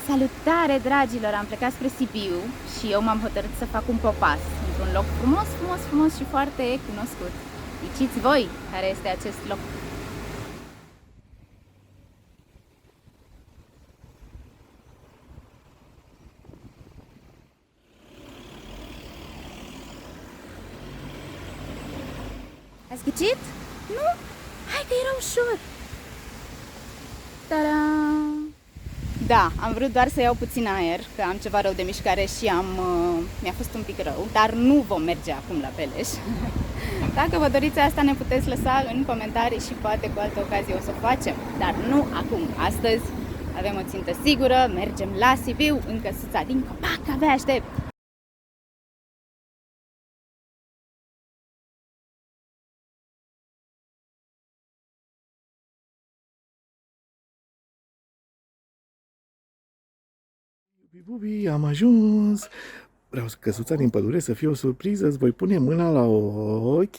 Salutare, dragilor! Am plecat spre Sibiu și eu m-am hotărât să fac un popas într-un loc frumos și foarte cunoscut. Ghiciți voi care este acest loc! Ați ghicit? Nu? Hai că era ușor! Ta-da! Da, am vrut doar să iau puțin aer, că am ceva rău de mișcare și mi-a fost un pic rău, dar nu vom merge acum la Peleș. Dacă vă doriți asta, ne puteți lăsa în comentarii și poate cu altă ocazie o să o facem, dar nu acum. Astăzi avem o țintă sigură, mergem la Sibiu, în căsuța din copac, abia aștept! Bubi, am ajuns! Vreau căsuța din pădure să fie o surpriză, îți voi pune mâna la ochi,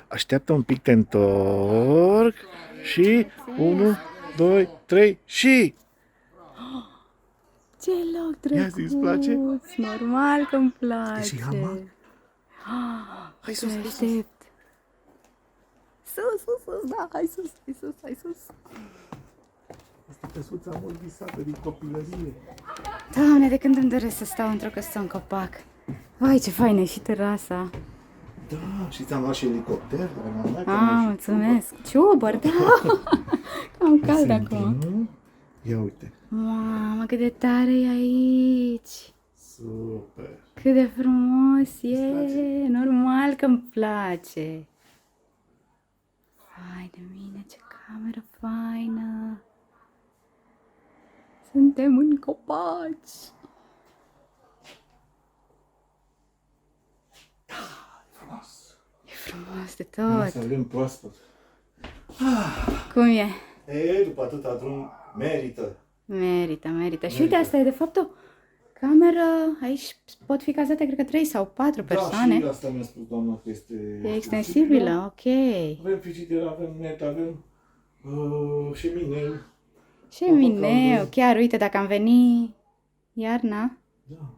așteaptă un pic, te întorc și 1, 2, 3 și... Ce loc drăguț! Ia zi, îți place? Normal că îmi place! Și hamac? Hai sus, hai sus! Sus, da, hai sus! Asta e căsuța mult visată din copilărie. Doamne, de când îmi doresc să stau într-o căsuță în copac. Vai, ce faină e și terasa. Da, și ți-am luat și elicopter. Mulțumesc. Ciobăr, da. Cam cald acum. Ia uite. Mamă, cât de tare e aici. Super. Cât de frumos e. Normal că îmi place. Vai de mine, ce cameră faină. Suntem în copaci. Frumos. E frumos de tot. Să avem proaspăt. Cum e? E, după atâta drum, merită. Merită. Și uite, asta e de fapt o cameră, aici pot fi cazate, cred că 3 sau 4 persoane. Da, și asta mi-a spus doamna că este... E extensibilă, ok. Avem frigider, avem net, avem șemineu. Șemineu, chiar, uite, dacă am venit iarna. Da.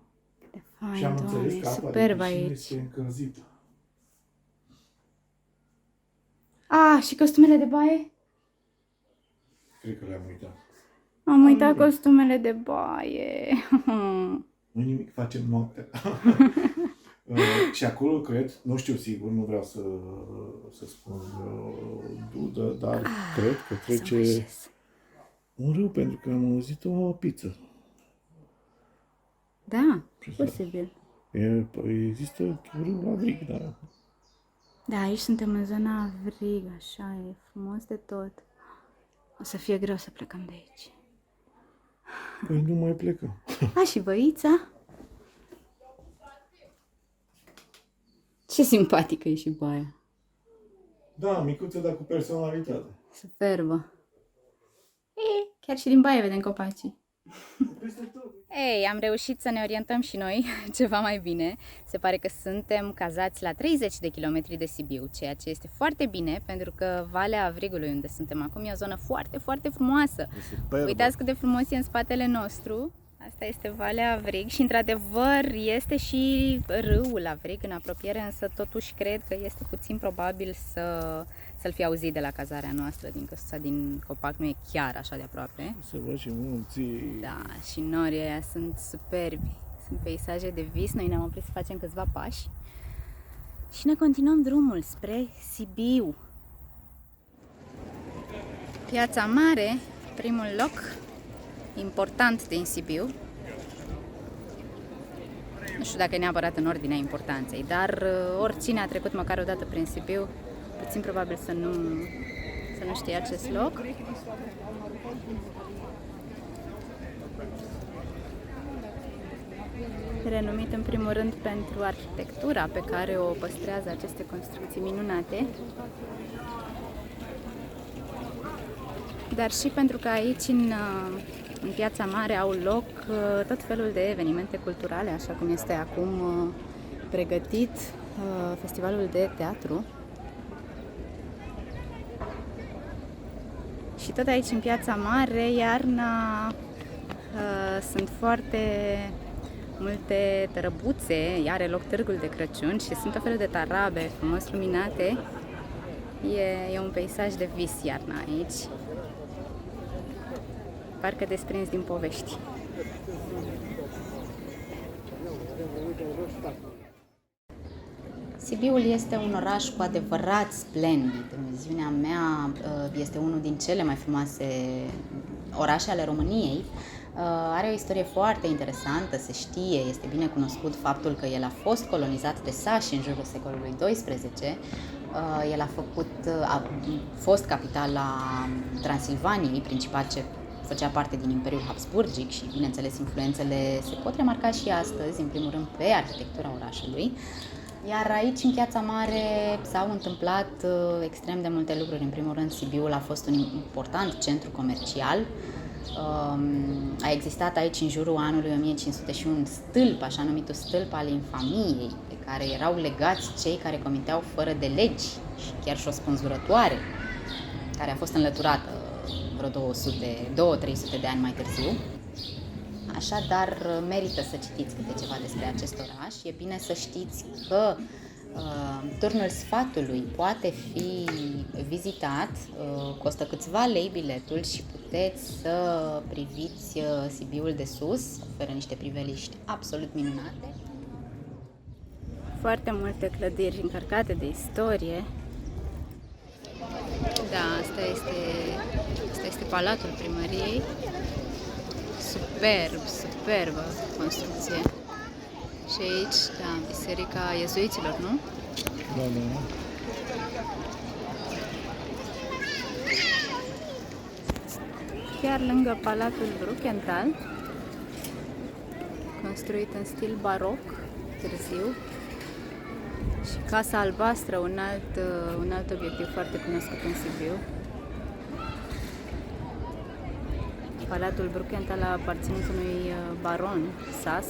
De Și am fain, înțeles doamne, că apa superb de piscină aici. este încălzită. Și costumele de baie? Cred că le-am uitat. Am uitat costumele de baie. Nu nimic, facem noaptea. Și acolo, cred, nu știu sigur, nu vreau să spun dudă, dar cred că trece un râu, pentru că am auzit o pizza. Da, posibil. Există râu la Vrig, da. Da, aici suntem în zona Vrig, așa, e frumos de tot. O să fie greu să plecăm de aici. Păi nu mai plecăm. Și băița? Ce simpatică e și baia. Da, micuță, dar cu personalitate. Superbă. Chiar și din baie vedem copacii. Ei, am reușit să ne orientăm și noi ceva mai bine. Se pare că suntem cazați la 30 de kilometri de Sibiu, ceea ce este foarte bine, pentru că Valea Avrigului, unde suntem acum, e o zonă foarte frumoasă. Uitați cât de frumos e în spatele nostru. Asta este Valea Avrig și, într-adevăr, este și râul Avrig în apropiere, însă totuși cred că este puțin probabil să-l fi auzit de la cazarea noastră din căsuța din copac, nu e chiar așa de aproape. Se văd și munții. Da, și norii aia sunt superbi, sunt peisaje de vis. Noi ne-am oprit să facem câțiva pași și ne continuăm drumul spre Sibiu. Piața Mare, primul loc important din Sibiu. Nu știu dacă e neapărat în ordinea importanței, dar oricine a trecut măcar o dată prin Sibiu, puțin probabil să nu știe acest loc. Renumit în primul rând pentru arhitectura pe care o păstrează aceste construcții minunate, dar și pentru că aici în Piața Mare au loc tot felul de evenimente culturale, așa cum este acum pregătit festivalul de teatru. Și tot aici în Piața Mare, iarna Sunt foarte multe tărăbuțe, are loc târgul de Crăciun și sunt o fel de tarabe frumos luminate. E un peisaj de vis iarna aici, parcă desprins din povești. Sibiul este un oraș cu adevărat splendid. În viziunea mea este unul din cele mai frumoase orașe ale României. Are o istorie foarte interesantă, se știe, este bine cunoscut faptul că el a fost colonizat de sași în jurul secolului XII. El a fost capitala Transilvaniei, principat ce făcea parte din Imperiul Habsburgic și, bineînțeles, influențele se pot remarca și astăzi, în primul rând, pe arhitectura orașului. Iar aici, în Piața Mare, s-au întâmplat extrem de multe lucruri. În primul rând, Sibiul a fost un important centru comercial. A existat aici, în jurul anului 1500, și un stâlp, așa numitul stâlp al infamiei, pe care erau legați cei care comiteau fără de legi, și chiar și o spânzurătoare, care a fost înlăturată vreo 200-300 de ani mai târziu. Așadar, merită să citiți câte ceva despre acest oraș. E bine să știți că Turnul Sfatului poate fi vizitat, costă câțiva lei biletul și puteți să priviți Sibiul de sus, oferă niște priveliști absolut minunate. Foarte multe clădiri încărcate de istorie. Da, asta este Palatul Primăriei. Superbă construcție. Și aici, da, Biserica Iezuiților, nu? Da. Chiar lângă Palatul Brukenthal, construit în stil baroc, târziu, și Casa Albastră, un alt obiectiv foarte cunoscut în Sibiu. Palatul Brukenthal a aparținut unui baron sas.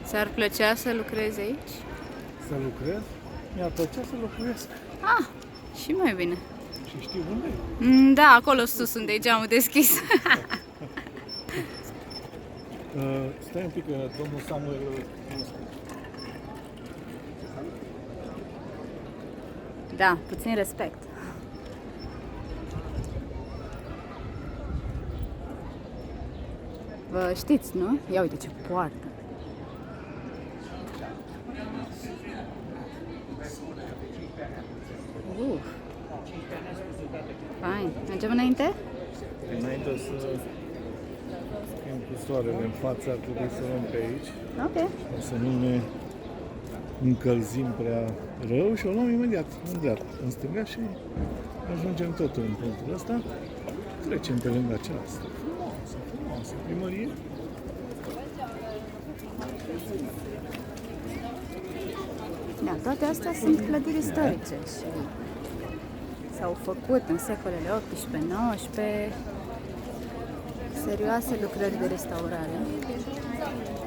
Ți-ar plăcea să lucrezi aici? Să lucrez? Mi-ar plăcea să locuiesc. Ah, și mai bine. Și știi unde? Da, acolo sus, unde e geamul deschis. Stai un pic, domnul Samuel. Da, puțin respect. Vă știți, nu? Ia uite ce poartă. Fain. Mergem înainte? Înainte să fim cu soarele în față, ar trebui să luăm pe aici. Ok. O să nu ne încălzim prea rău și o luăm imediat în dreapta, în stânga, și ajungem tot în punctul ăsta. Trecem pe lângă aceasta. Frumoasă primărie. Da, toate astea sunt clădiri istorice și s-au făcut în secolele 18-19 serioase lucrări de restaurare,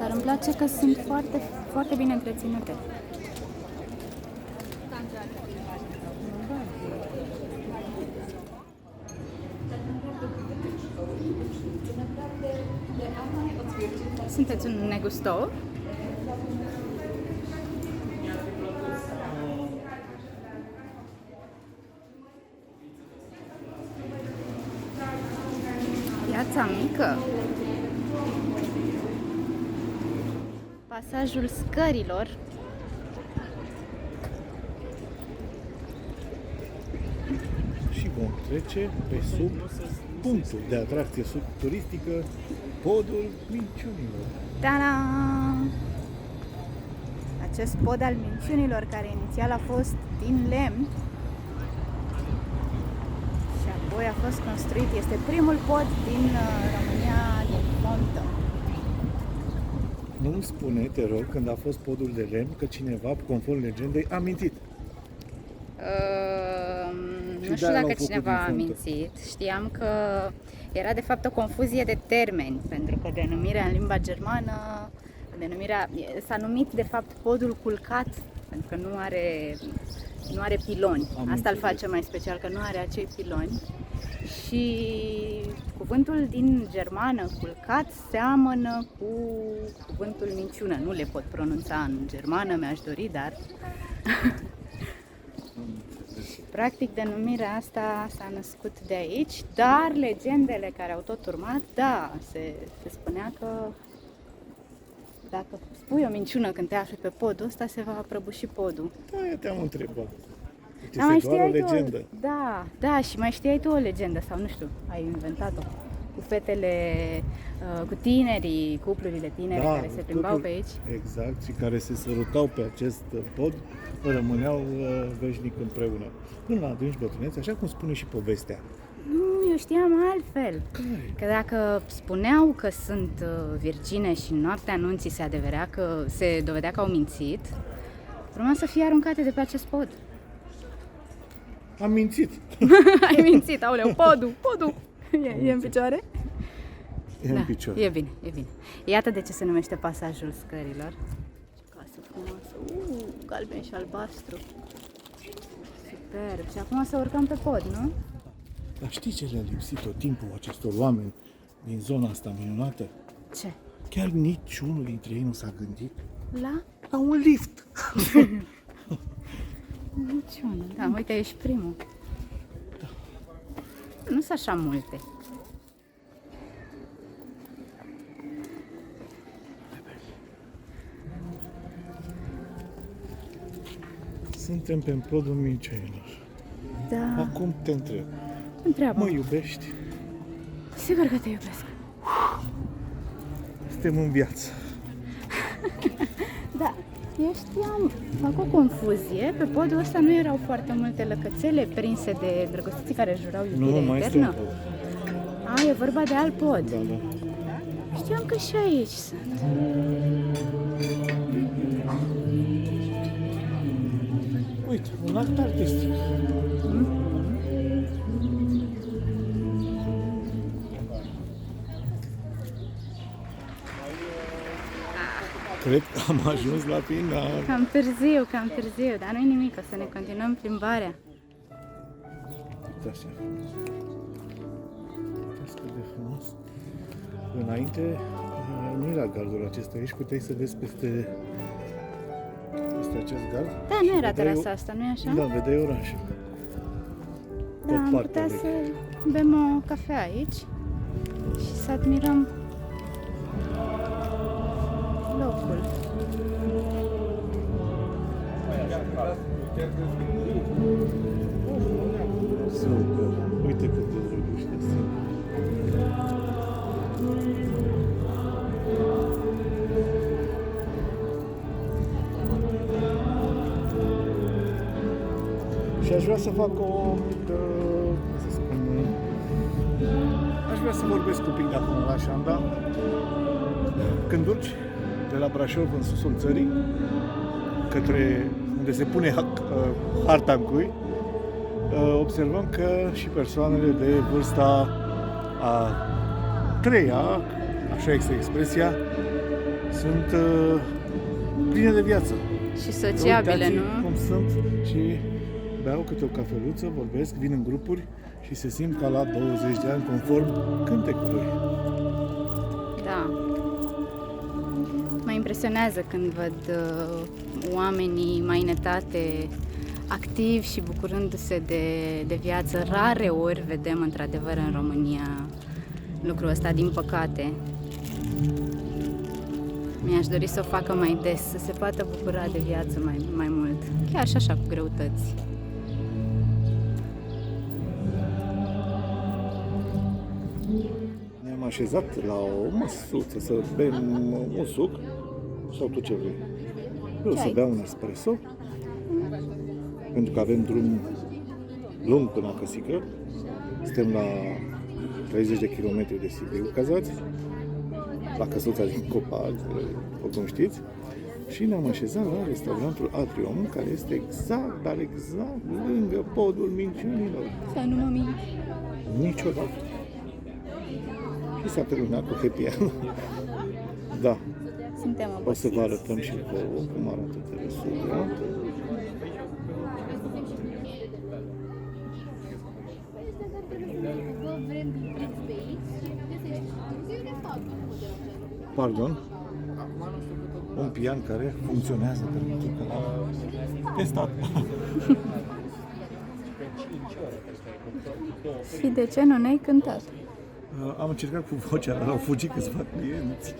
dar îmi place că sunt foarte, foarte bine întreținute. Sunteți un negustor? Piața mică. Pasajul scărilor. Și vom trece pe sub punctul de atracție turistică, Podul Minciunilor. Ta-da! Acest pod al Minciunilor, care inițial a fost din lemn și apoi a fost construit, este primul pod din România din fontă. Nu-mi spune, te rog, când a fost podul de lemn, că cineva, conform legendei, a mințit. Nu știu dacă cineva a mințit. Știam că era de fapt o confuzie de termeni, pentru că denumirea în limba germană, s-a numit de fapt podul culcat, pentru că nu are piloni. Asta îl face mai special, că nu are acei piloni. Și cuvântul din germană, culcat, seamănă cu cuvântul minciună. Nu le pot pronunța în germană, mi-aș dori, dar... Practic, denumirea asta s-a născut de aici, dar legendele care au tot urmat, da, se spunea că dacă spui o minciună când te afli pe podul ăsta, se va prăbuși podul. Da, eu te-am întrebat. Da, mai Este doar o știai tu legendă. Da, și mai știai tu o legendă, sau nu știu, ai inventat-o, cu fetele, cu tinerii, cuplurile tinere care se plimbau pe aici. Exact, și care se sărutau pe acest pod, rămâneau veșnic împreună. Până la adânci bătrâneți, așa cum spune și povestea. Nu, eu știam altfel. Că dacă spuneau că sunt virgine și în noaptea anunții se dovedea că au mințit, urma să fie aruncate de pe acest pod. Am mințit. Ai mințit, aoleu, podul! E în picioare? E în picioare. E bine. Iată de ce se numește pasajul scărilor. Ce casă frumoasă, galben și albastru. Super. Și acum să urcăm pe pod, nu? Dar știi ce le-a lipsit tot timpul acestor oameni din zona asta minunată? Ce? Chiar niciunul dintre ei nu s-a gândit La un lift. niciunul. Da, uite, ești primul. Da. Nu sunt așa multe. Suntem pe podul Mincenilor. Da. Acum te întreb. Întreabă. Mă iubești? Sigur că te iubesc. Suntem în viață. Da, eu știam, fac o confuzie, pe podul ăsta nu erau foarte multe lăcățele prinse de drăgostiții care jurau iubire Nu, mai este eternă? un pod. A, e vorba de alt pod. Da. Știam că și aici sunt. Uite, un act artistic. Cred că am ajuns la final. Cam târziu, dar nu-i nimic, o să ne continuăm plimbarea. Da, așa frumos. Uitați cât de frumos. Înainte nu era gardul acesta aici, puteai să vezi peste acest gard. Da, nu era Vedeai terasa asta, nu-i așa? Da, vedeai orașul. Da, am putea să bem o cafea aici și să admirăm locul. Super. Uite cât de drăguște sunt. Și aș vrea să fac o mică, cum să spun, aș vrea să vorbesc un pic de acum la Șanda. Când urci de la Brașov în susul țării, către unde se pune harta în cui, observăm că și persoanele de vârsta a treia, așa este expresia, sunt pline de viață. Și sociabile, Uitați nu? cum sunt și beau câte o cafeluță, vorbesc, vin în grupuri și se simt ca la 20 de ani conform cântecului. Da. Mă impresionează când văd oamenii mai în etate, activi și bucurându-se de viață. Rare ori vedem într-adevăr în România lucrul ăsta, din păcate. Mi-aș dori să o facă mai des, să se poată bucura de viață mai mult, chiar și așa cu greutăți. Ne-am așezat la o măsuță să bem un suc sau tu ce vrei. Eu o să beau un espresso, pentru că avem drum lung până la Căsică. Suntem la 30 de kilometri de Sibiu cazați, la căsuța din Copac, după cum știți. Și ne-am așezat la restaurantul Atrium, care este exact, dar exact lângă podul Minciunilor. Să nu mă mint. Niciodată. Și s-a terminat cu happy end. Da. Suntem O să vă obosiți. arătăm și vouă cum arată teresul. Pardon. Un pian care funcționează pentru că l-am testat. Și de ce nu ne-ai cântat? Am încercat cu vocea, dar au fugit câțiva clienți.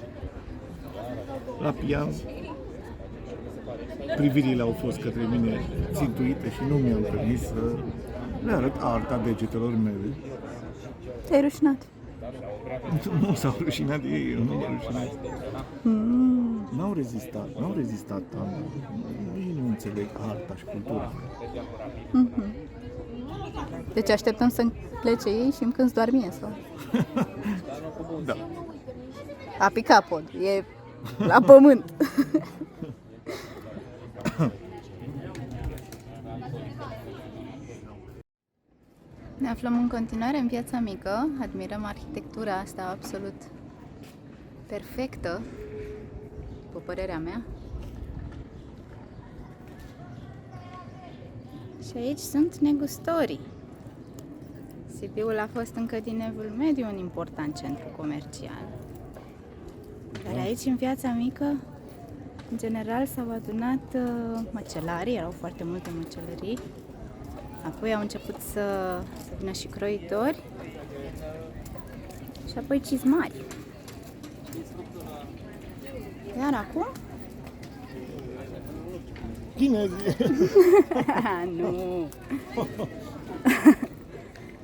La pian, privirile au fost către mine țintuite și nu mi-am permis să le arăt arta degetelor mele. Te-ai rușinat. Nu s-au rușinat ei, eu nu m-am rușinat. N-au rezistat, Ana. Ei nu înțeleg arta și cultura. Deci așteptăm să plece ei și îmi cânti doar mie, sau? Da. A picat pod, e la pământ. Ne aflăm în continuare în Piața Mică, admirăm arhitectura asta absolut perfectă, după părerea mea. Și aici sunt negustorii. Sibiul a fost încă din Evul Mediu un important centru comercial. Dar aici, în Piața Mică, în general s-au adunat măcelarii, erau foarte multe măcelării. Apoi au început să vină și croitori și apoi cizmari. Iar acum? Chinezi! Nu!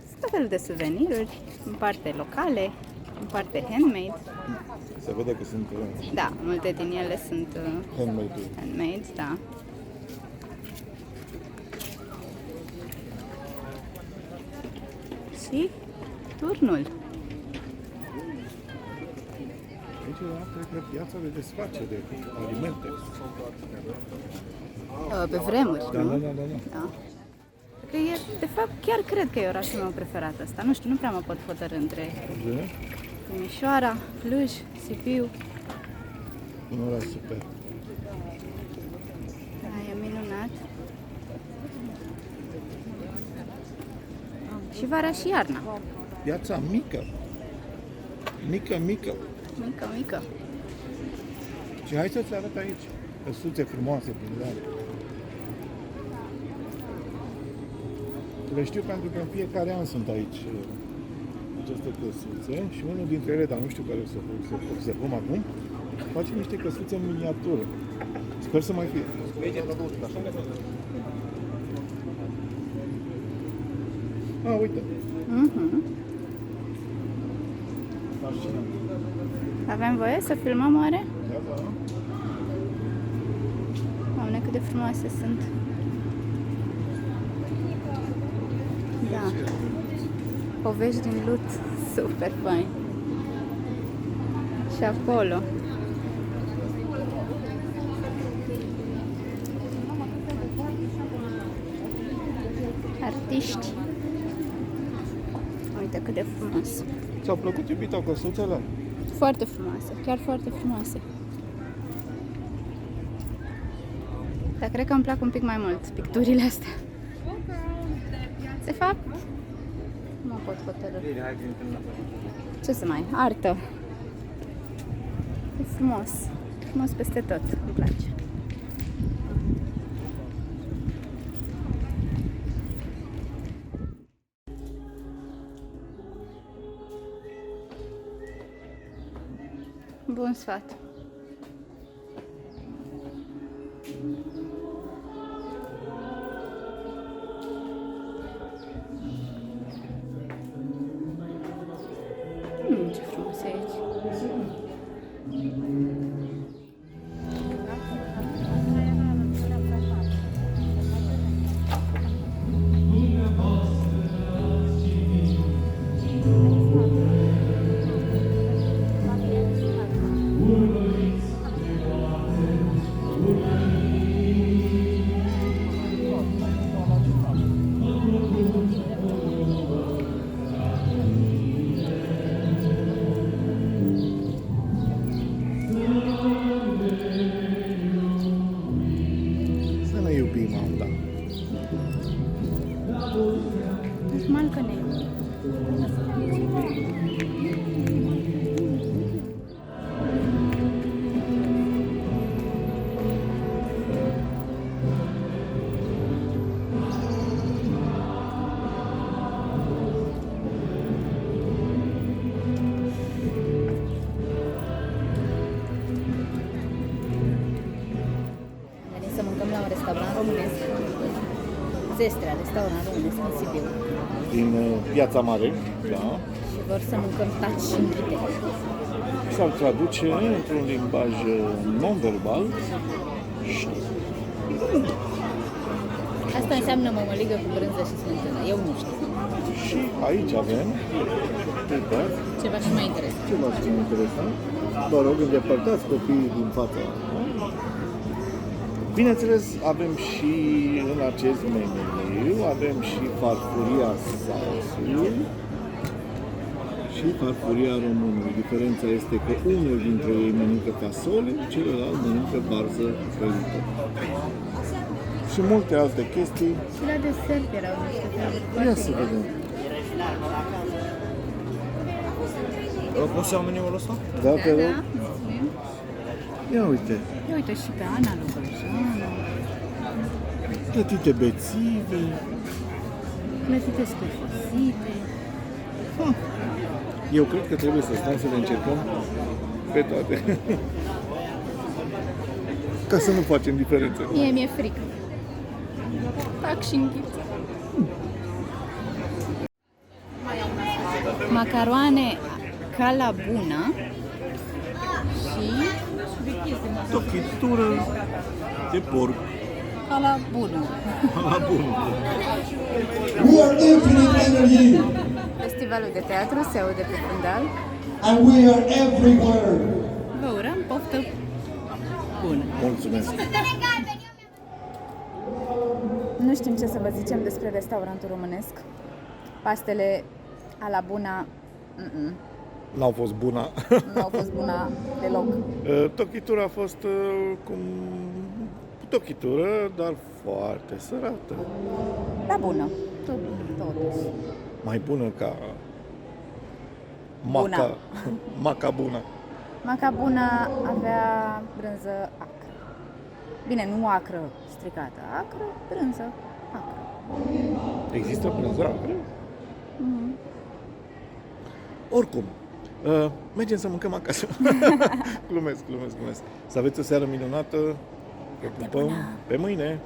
Sunt tot felul de suveniruri, în parte locale, în parte handmade. Se vede că sunt Da, multe din ele sunt handmade, da. Și turnul. Aici era, cred că, piața de desfacere de alimente. Pe vremuri, Da, nu? da, da, da. Da. Că e, de fapt, chiar cred că e orașul meu preferat ăsta. Nu știu, nu prea mă pot hotărî între Timișoara, Cluj, Sibiu. Un oraș super. Da, e minunat. Și vara și iarna. Piața mică. Mică. Mică, mică. Și hai să-ți arăt aici. Căsuțe frumoase din lemn. Le știu pentru că în fiecare an sunt aici aceste căsuțe și unul dintre ele, dar nu știu care o să observăm acum, face niște căsuțe în miniatură. Sper să mai fie. Uite. Fascinant. Avem voie să filmăm oare? Da. Doamne, cât de frumoase sunt. Da. Povești din lut, super fain. Și acolo. Artiști. Uite cât de frumos. Ți-au plăcut, iubita, căsuțele? Foarte frumoase, chiar foarte frumoase. Dar cred că îmi plac un pic mai mult picturile astea. De fapt, nu mă pot hotărî. Ce să mai? Artă. E frumos. Frumos peste tot. Îmi place. Bun sfat. Ce frumos e aici. Zestrea, restaurant românesc în Sibiu. din Piața Mare, da, Și vor să mâncăm taci și înghite. sau traduce într-un limbaj non-verbal și Asta înseamnă mămăligă cu brânză și smântână. Eu nu știu. și aici avem, uitați, Ceva și mai interesant. ceva și interesant. Vă rog, îndepărtați copiii din fața. Bineînțeles, avem și în acest meniu, avem și farfuria sausului și farfuria românului. Diferența este că unul dintre ei mănâncă fasole, celălalt mănâncă varză prăjită. Și multe alte chestii. Și la desert erau niște feluri. Ia să vedem. Poți să iau meniul ăsta? Da, te Da, rog. da, mulțumim. Ia uite. Ia uite și pe Ana Lugăjană, Plătite bețive. clătite scurfosite. Eu cred că trebuie să stăm să le încercăm pe toate. Ca să nu facem diferențe. Mie mi-e frică. Tac și înghiță. Macaroane ca la bună și Tochitură de porc. ca la bună. La bun. We are infinite energy Festivalul de teatru se aude pe fundal. and we are everywhere. Vă urăm poftă bună! Mulțumesc. Nu știm ce să vă zicem despre restaurantul românesc. Pastele a la buna N-au fost bună. nu au fost buna deloc. Tochitura a fost cum tochitură, dar foarte sărată. Da, bună. Totuși. Mai bună ca Buna. Maca bună. Maca bună avea brânză acră. Bine, nu acră stricată, acră, brânză acră. Există brânză acră? Oricum, mergem să mâncăm acasă. glumesc. Să aveți o seară minunată. Vă pupăm. Pe mâine.